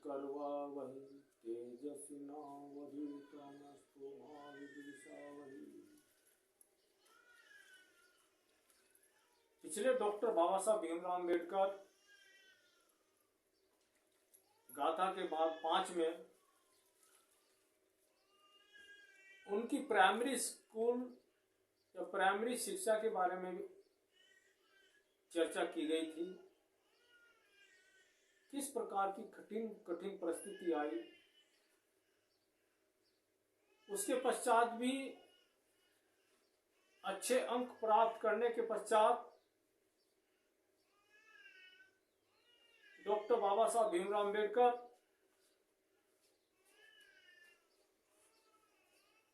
करवावहै तेजस्विनावधीतमस्तु मा विद्विषावहै। पिछले डॉक्टर बाबा साहब भीमराव अम्बेडकर गाथा के भाग 5 में उनकी प्राइमरी स्कूल या प्राइमरी शिक्षा के बारे में भी चर्चा की गई थी। किस प्रकार की कठिन परिस्थिति आई, उसके पश्चात भी अच्छे अंक प्राप्त करने के पश्चात डॉक्टर बाबा साहब भीमराव अम्बेडकर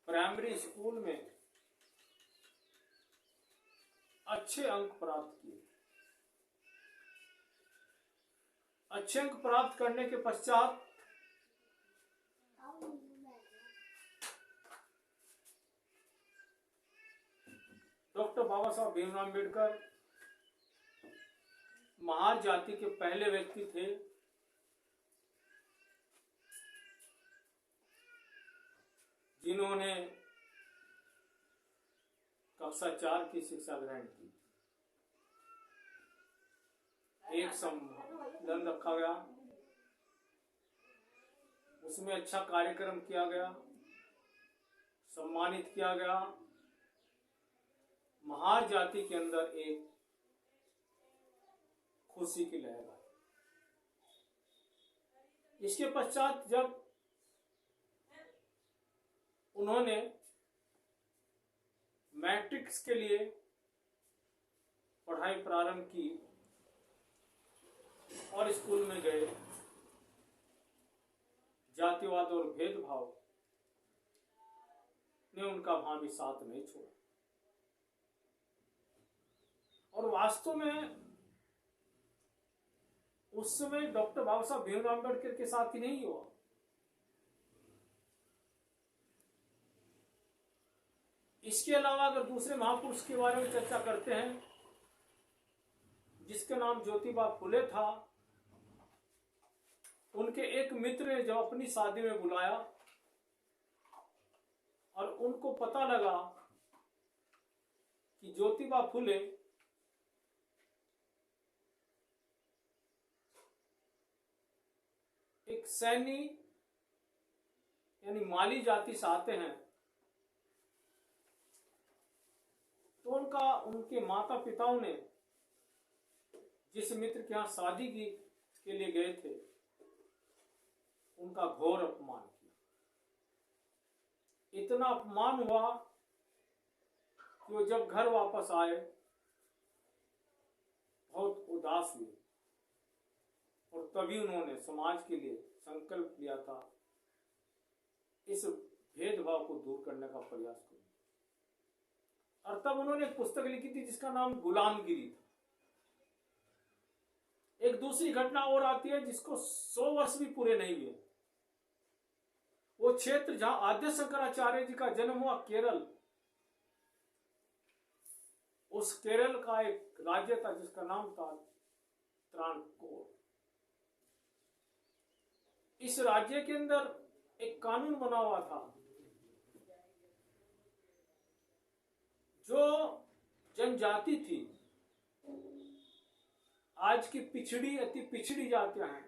प्राइमरी स्कूल में अच्छे अंक प्राप्त किए। अच्छे अंक प्राप्त करने के पश्चात डॉक्टर बाबा साहब भीमराव अम्बेडकर महार जाति के पहले व्यक्ति थे जिन्होंने कक्षा 4 की शिक्षा ग्रहण की। एक सम्मेलन रखा गया, उसमें अच्छा कार्यक्रम किया गया, सम्मानित किया गया। महार जाति के अंदर एक खुशी की लहर आई। इसके पश्चात जब उन्होंने मैट्रिक्स के लिए पढ़ाई प्रारंभ की और स्कूल में गए, जातिवाद और भेदभाव ने उनका वहां भी साथ नहीं छोड़ा। और वास्तव में उस समय डॉक्टर बाबा साहब भीमराव अम्बेडकर के साथ ही नहीं हुआ, इसके अलावा अगर दूसरे महापुरुष के बारे में चर्चा करते हैं जिसका नाम ज्योतिबा फुले था, उनके एक मित्र ने जब अपनी शादी में बुलाया और उनको पता लगा कि ज्योतिबा फुले एक सैनी यानी माली जाति से आते हैं, तो उनके माता पिताओं ने जिस मित्र के यहाँ शादी के लिए गए थे उनका घोर अपमान किया। इतना अपमान हुआ कि वो जब घर वापस आए बहुत उदास हुए और तभी उन्होंने समाज के लिए संकल्प लिया था इस भेदभाव को दूर करने का प्रयास करूं। और तब उन्होंने एक पुस्तक लिखी थी जिसका नाम गुलामगिरी था। एक दूसरी घटना और आती है जिसको 100 वर्ष भी पूरे नहीं हुए। वो क्षेत्र जहां आद्य शंकराचार्य जी का जन्म हुआ, केरल, उस केरल का एक राज्य था जिसका नाम था त्रावणकोर। इस राज्य के अंदर एक कानून बना हुआ था जो जनजाति थी, आज की पिछड़ी अति पिछड़ी जातियां हैं,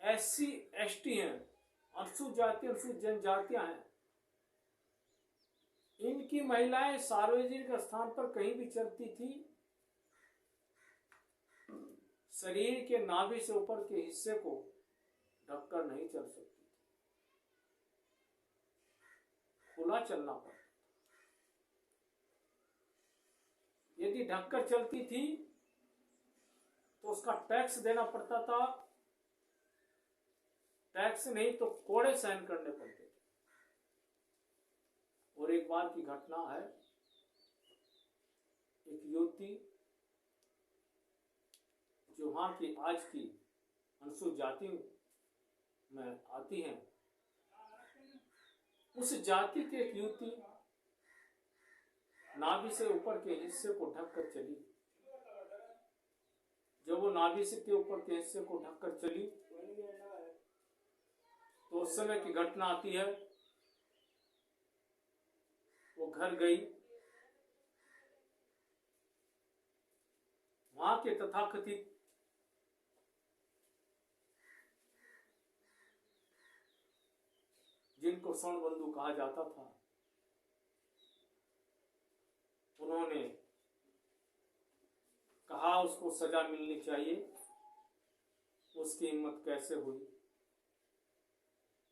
SC ST हैं, अनुसूचित जाति अनुसूचित जनजातियां हैं, इनकी महिलाएं सार्वजनिक स्थान पर कहीं भी चलती थी, शरीर के नाभि से ऊपर के हिस्से को ढककर नहीं चल सकती थी, खुला चलना पड़ता। यदि ढककर चलती थी तो उसका टैक्स देना पड़ता था, टैक्स नहीं तो कोड़े सहन करने पड़ते थे। और एक बार की घटना है, एक युवती जो वहां की आज की अनुसूचित जाति में आती हैं, उस जाति की एक युवती नाभि से ऊपर के हिस्से को ढककर चली। जब वो नाभि से के ऊपर के हिस्से को ढककर चली उस समय की घटना आती है, वो घर गई, वहां के तथाकथित जिनको स्वर्णबंधु कहा जाता था, उन्होंने कहा उसको सजा मिलनी चाहिए। उसकी हिम्मत कैसे हुई?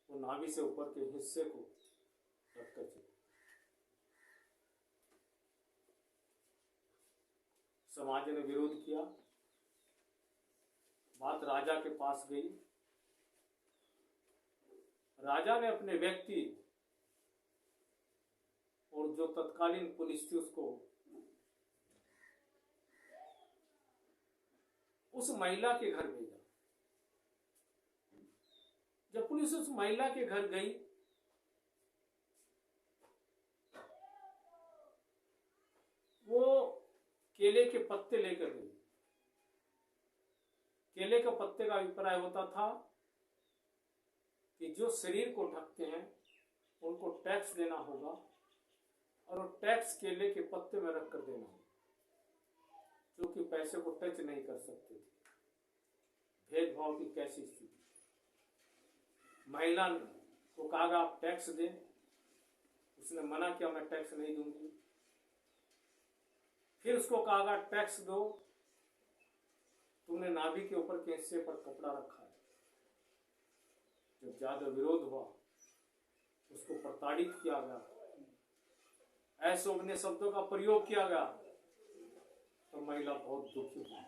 वो नाभि से ऊपर के हिस्से को रखकर चली। समाज ने विरोध किया, बात राजा के पास गई। राजा ने अपने व्यक्ति और जो तत्कालीन पुलिस थी उसको उस महिला के घर भेजा। जब पुलिस उस महिला के घर गई, वो केले के पत्ते लेकर गई। केले के पत्ते का अभिप्राय होता था कि जो शरीर को ढकते हैं उनको टैक्स देना होगा, और वो टैक्स केले के पत्ते में रख कर देना होगा, जो कि पैसे को टच नहीं कर सकते थे। भेदभाव की कैसी स्थिति! महिला को कहा आप टैक्स दें, उसने मना किया, मैं टैक्स नहीं दूंगी। फिर उसको कहा टैक्स दो, तुमने नाभि के ऊपर के हिस्से पर कपड़ा रखा है। जब ज्यादा विरोध हुआ, उसको प्रताड़ित किया गया, अशोभनीय शब्दों का प्रयोग किया गया, तो महिला बहुत दुखी हुई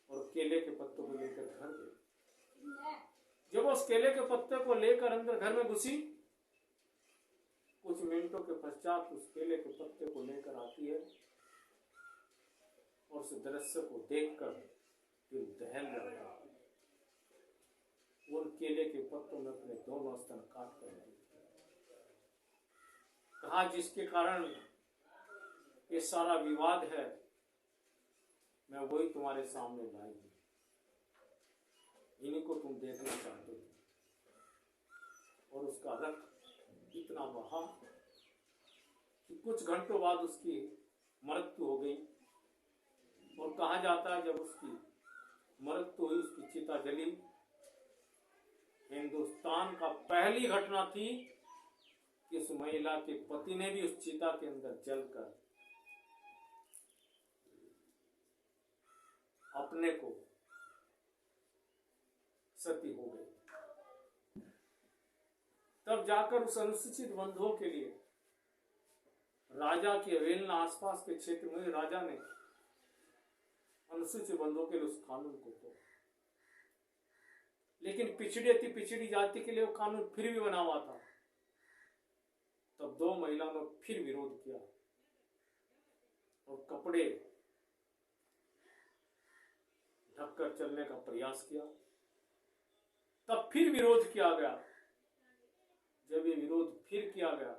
और केले के पत्तों को लेकर घर गई। जब उस केले के पत्ते को लेकर अंदर घर में घुसी, कुछ मिनटों के पश्चात उस केले के पत्ते को लेकर आती है और उस दृश्य को देखकर दिल दहल जाता है। उन केले के पत्तों में अपने दोनों स्तन काट कर कहा, जिसके कारण ये सारा विवाद है, मैं वही तुम्हारे सामने लाई हूं, इन्हीं को तुम देखना चाहते हो। और उसका रक्त इतना बहा कि कुछ घंटों बाद उसकी मृत्यु हो गई। और कहा जाता है जब उसकी मृत्यु हुई, उसकी चिता जली। हिंदुस्तान का पहली घटना थी कि उस महिला के पति ने भी उस चिता के अंदर जलकर अपने को सती हो गई। तब जाकर उस अनुसूचित बंधुओं के लिए राजा की अवहेलना, आसपास के क्षेत्र में राजा ने अनुसूचित बंधुओं के लिए उस कानून को तोड़ा। लेकिन पिछड़ी जाति के लिए वो कानून फिर भी बना हुआ था। तब दो महिलाओं ने फिर विरोध किया और कपड़े ढककर चलने का प्रयास किया। तब फिर विरोध किया गया। जब ये विरोध फिर किया गया,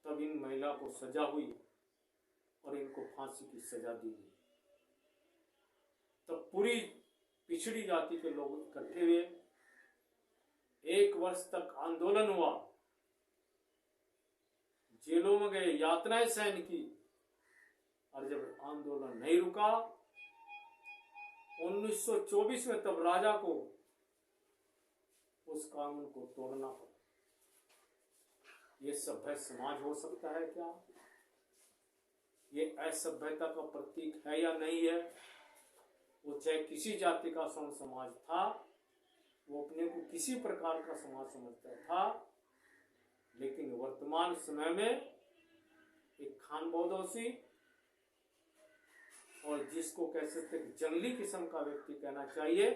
तब इन महिला को सजा हुई और इनको फांसी की सजा दी गई। तब पूरी पिछड़ी जाति के लोग इकट्ठे हुए, 1 वर्ष तक आंदोलन हुआ, जेलों में गए, यातनाएं सहन की। और जब आंदोलन नहीं रुका, 1924 में तब राजा को उस कानून को तोड़ना पड़ा। ये सभ्य समाज हो सकता है क्या? ये असभ्यता का प्रतीक है या नहीं है? वो चाहे किसी जाति का स्वर्ण समाज था, वो अपने को किसी प्रकार का समाज समझता था, लेकिन वर्तमान समय में एक खानबदोशी और जिसको कह सकते जंगली किस्म का व्यक्ति कहना चाहिए,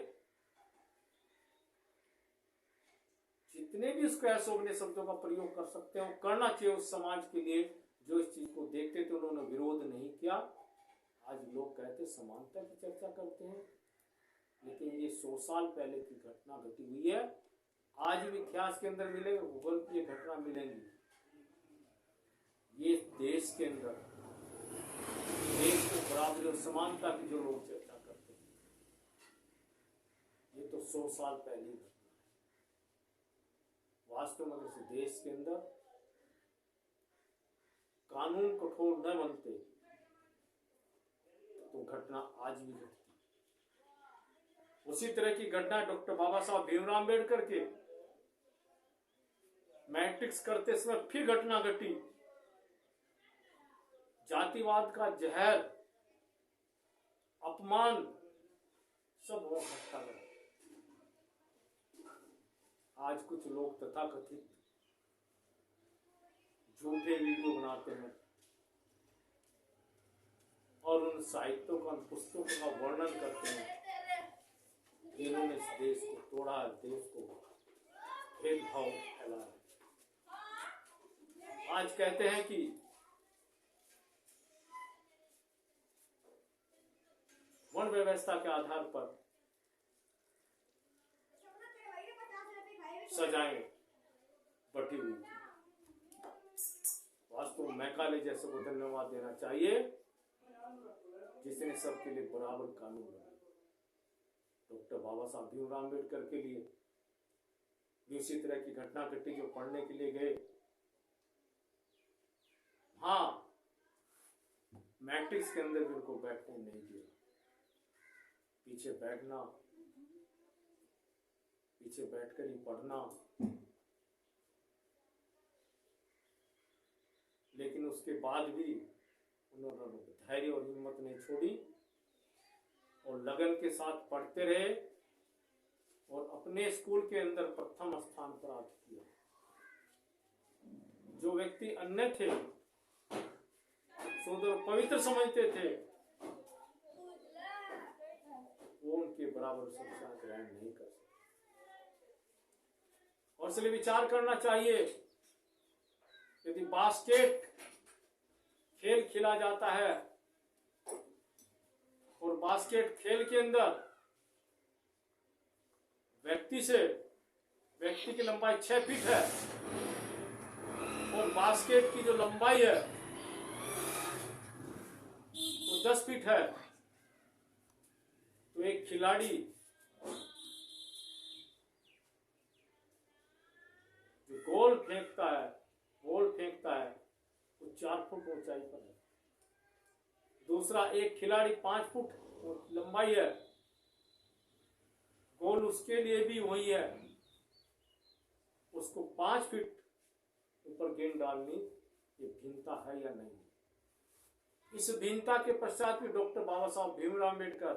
जितने भी उसको अशोभनीय शब्दों का प्रयोग कर सकते हैं वो करना चाहिए उस समाज के लिए जो इस चीज को देखते थे। उन्होंने विरोध नहीं किया। आज लोग कहते समानता की चर्चा करते हैं, लेकिन ये 100 साल पहले की घटना घटी हुई है। आज भी इतिहास के अंदर मिलेगा, भूगोल की ये घटना मिलेंगी। ये देश के अंदर देश को बराबरी और समानता की जो लोग चर्चा करते हैं, ये तो 100 साल पहले घटना है। वास्तव में इस देश के अंदर कानून कठोर न बनते तो घटना आज भी घटती। उसी तरह की घटना डॉक्टर बाबा साहब भीमराव अम्बेडकर के मैट्रिक्स करते समय फिर घटना घटी। जातिवाद का जहर, अपमान सब वो घटता गया। आज कुछ लोग तथाकथित झूठे वीडियो बनाते हैं और उन साहित्यों का, उन पुस्तकों का वर्णन करते हैं जिन्होंने इस देश को तोड़ा, देश को भेदभाव फैलाया। आज कहते हैं कि वर्ण व्यवस्था के आधार पर सजाएं बढ़ी हुई थी। वास्तव में मैकाले जैसे को धन्यवाद देना चाहिए जिसने सबके लिए बराबर कानून बनाया। डॉक्टर बाबा साहब भीमराव अम्बेडकर के लिए भी उसी तरह की घटना घटी जो पढ़ने के लिए गए। हाँ, मैट्रिक्स के अंदर भी उनको बैठने नहीं दिया। पीछे बैठना, पीछे बैठकर ही पढ़ना, लेकिन उसके बाद भी उन्होंने धैर्य और हिम्मत नहीं छोड़ी और लगन के साथ पढ़ते रहे और अपने स्कूल के अंदर प्रथम स्थान प्राप्त किया। जो व्यक्ति अन्य थे, शुद्ध और पवित्र समझते थे, वो उनके बराबर शिक्षा ग्रहण नहीं कर सकते। और इसलिए विचार करना चाहिए, यदि बास्केट खेल खेला जाता है और बास्केट खेल के अंदर व्यक्ति की लंबाई 6 फीट है और बास्केट की जो लंबाई है वो 10 फीट है, तो एक खिलाड़ी जो गोल फेंकता है वो 4 फुट ऊंचाई पर है। दूसरा एक खिलाड़ी 5 फुट लंबाई है, गोल उसके लिए भी वही है, उसको 5 फीट ऊपर गेंद डालनी, ये भिन्नता है या नहीं। इस भिन्नता के पश्चात भी डॉक्टर बाबा साहब भीमराव अम्बेडकर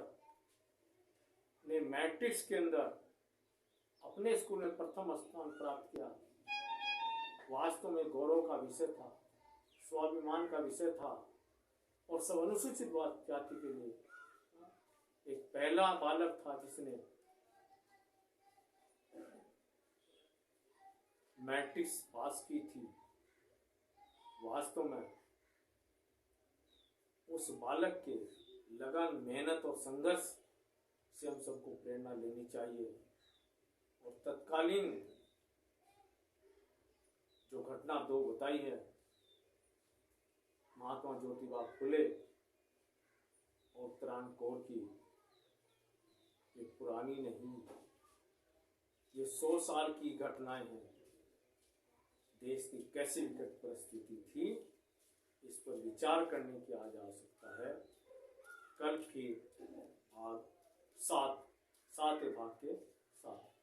ने मैट्रिक्स के अंदर अपने स्कूल में प्रथम स्थान प्राप्त किया। वास्तव में गौरव का विषय था, स्वाभिमान का विषय था और सब अनुसूचित जाति के लिए एक पहला बालक था जिसने मैट्रिक्स पास की थी। वास्तव में उस बालक के लगन, मेहनत और संघर्ष से हम सबको प्रेरणा लेनी चाहिए और तत्कालीन जो घटना 2 बताई है, महात्मा ज्योतिबा फुले और उत्तरायण कौर की, ये पुरानी नहीं, ये 100 साल की घटनाएं हैं। देश की कैसी विकट परिस्थिति थी, इस पर विचार करने की आज आवश्यकता है। कल फिर 7 भाग के साथ